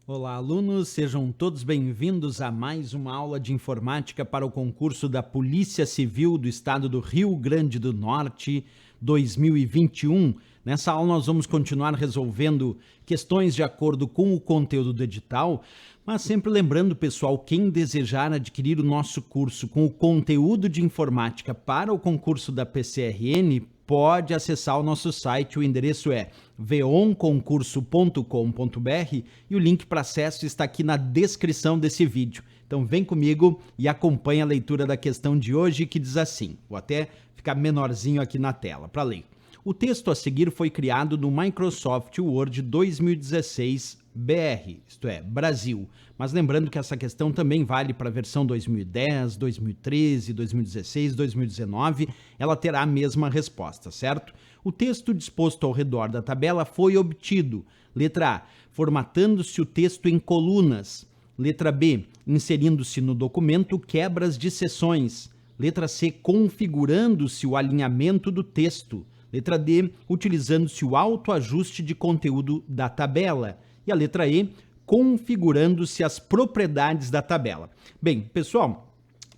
Olá, alunos, sejam todos bem-vindos a mais uma aula de informática para o concurso da Polícia Civil do Estado do Rio Grande do Norte 2021. Nessa aula nós vamos continuar resolvendo questões de acordo com o conteúdo do edital, mas sempre lembrando, pessoal, quem desejar adquirir o nosso curso com o conteúdo de informática para o concurso da PCRN, pode acessar o nosso site, o endereço é veonconcurso.com.br e o link para acesso está aqui na descrição desse vídeo. Então vem comigo e acompanhe a leitura da questão de hoje, que diz assim, vou até ficar menorzinho aqui na tela para ler. O texto a seguir foi criado no Microsoft Word 2016 BR, isto é, Brasil. Mas lembrando que essa questão também vale para a versão 2010, 2013, 2016, 2019, ela terá a mesma resposta, certo? O texto disposto ao redor da tabela foi obtido. Letra A, formatando-se o texto em colunas. Letra B, inserindo-se no documento quebras de seções. Letra C, configurando-se o alinhamento do texto. Letra D, utilizando-se o autoajuste de conteúdo da tabela. E a letra E, configurando-se as propriedades da tabela. Bem, pessoal,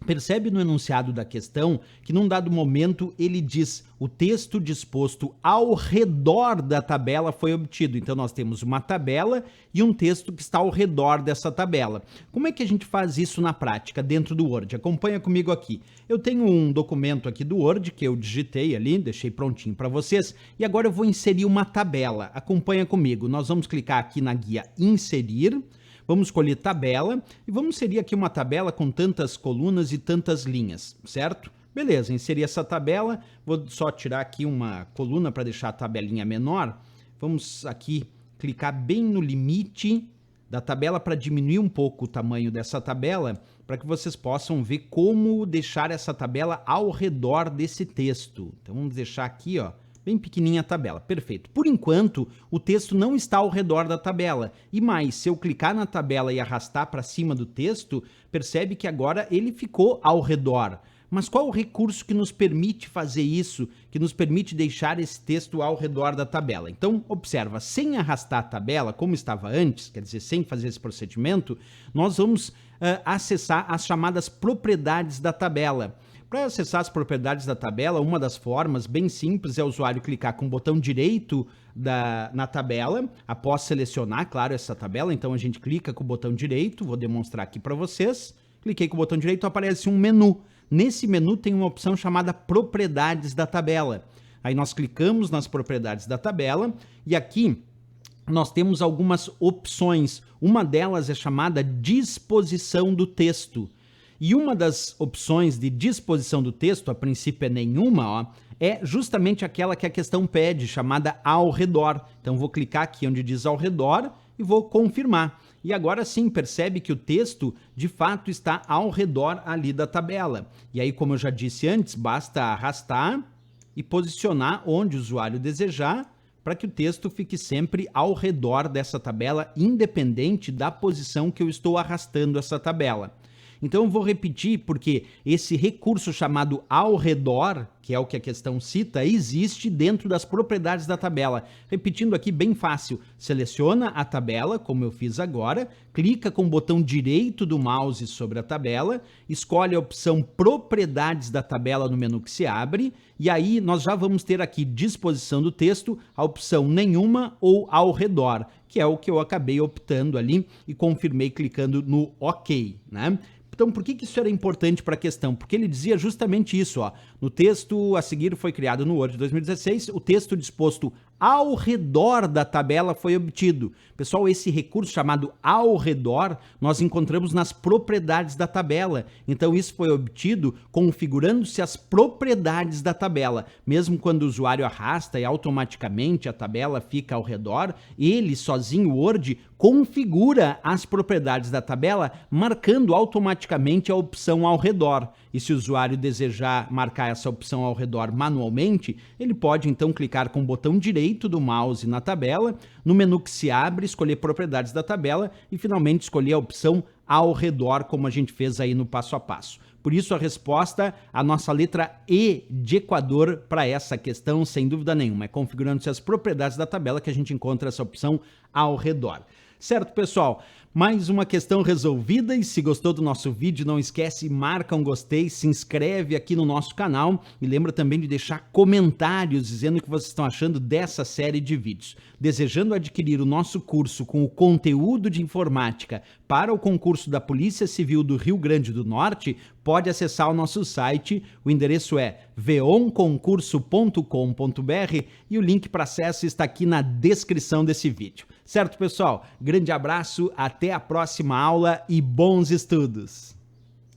percebe no enunciado da questão que num dado momento ele diz o texto disposto ao redor da tabela foi obtido. Então nós temos uma tabela e um texto que está ao redor dessa tabela. Como é que a gente faz isso na prática dentro do Word? Acompanha comigo aqui. Eu tenho um documento aqui do Word que eu digitei ali, deixei prontinho para vocês e agora eu vou inserir uma tabela. Acompanha comigo. Nós vamos clicar aqui na guia Inserir. Vamos escolher tabela e vamos inserir aqui uma tabela com tantas colunas e tantas linhas, certo? Beleza, inseri essa tabela, vou só tirar aqui uma coluna para deixar a tabelinha menor. Vamos aqui clicar bem no limite da tabela para diminuir um pouco o tamanho dessa tabela, para que vocês possam ver como deixar essa tabela ao redor desse texto. Então vamos deixar aqui, ó, bem pequenininha a tabela, perfeito. Por enquanto, o texto não está ao redor da tabela. E mais, se eu clicar na tabela e arrastar para cima do texto, percebe que agora ele ficou ao redor. Mas qual o recurso que nos permite fazer isso, que nos permite deixar esse texto ao redor da tabela? Então, observa, sem arrastar a tabela, como estava antes, quer dizer, sem fazer esse procedimento, nós vamos acessar as chamadas propriedades da tabela. Para acessar as propriedades da tabela, uma das formas bem simples é o usuário clicar com o botão direito na tabela, após selecionar, claro, essa tabela. Então a gente clica com o botão direito, vou demonstrar aqui para vocês. Cliquei com o botão direito, aparece um menu. Nesse menu tem uma opção chamada Propriedades da Tabela. Aí nós clicamos nas propriedades da tabela e aqui nós temos algumas opções. Uma delas é chamada Disposição do Texto. E uma das opções de disposição do texto, a princípio é nenhuma, ó, é justamente aquela que a questão pede, chamada ao redor. Então vou clicar aqui onde diz ao redor e vou confirmar. E agora sim, percebe que o texto de fato está ao redor ali da tabela. E aí, como eu já disse antes, basta arrastar e posicionar onde o usuário desejar para que o texto fique sempre ao redor dessa tabela, independente da posição que eu estou arrastando essa tabela. Então eu vou repetir porque esse recurso chamado ao redor, que é o que a questão cita, existe dentro das propriedades da tabela. Repetindo aqui bem fácil, seleciona a tabela, como eu fiz agora, clica com o botão direito do mouse sobre a tabela, escolhe a opção propriedades da tabela no menu que se abre, e aí nós já vamos ter aqui disposição do texto, a opção nenhuma ou ao redor, que é o que eu acabei optando ali e confirmei clicando no OK, né? Então, por que isso era importante para a questão? Porque ele dizia justamente isso, ó. No texto a seguir foi criado no Word 2016, o texto disposto ao redor da tabela foi obtido. Pessoal, esse recurso chamado ao redor, nós encontramos nas propriedades da tabela. Então, isso foi obtido configurando-se as propriedades da tabela. Mesmo quando o usuário arrasta e automaticamente a tabela fica ao redor, ele sozinho, o Word, configura as propriedades da tabela, marcando automaticamente a opção ao redor. E se o usuário desejar marcar essa opção ao redor manualmente, ele pode então clicar com o botão direito do mouse na tabela, no menu que se abre, escolher propriedades da tabela e finalmente escolher a opção ao redor, como a gente fez aí no passo a passo. Por isso a resposta, a nossa letra E de Equador para essa questão, sem dúvida nenhuma. É configurando-se as propriedades da tabela que a gente encontra essa opção ao redor. Certo, pessoal? Mais uma questão resolvida, e se gostou do nosso vídeo, não esquece, marca um gostei, se inscreve aqui no nosso canal e lembra também de deixar comentários dizendo o que vocês estão achando dessa série de vídeos. Desejando adquirir o nosso curso com o conteúdo de informática para o concurso da Polícia Civil do Rio Grande do Norte, pode acessar o nosso site, o endereço é veonconcurso.com.br e o link para acesso está aqui na descrição desse vídeo. Certo, pessoal? Grande abraço, até a próxima aula e bons estudos!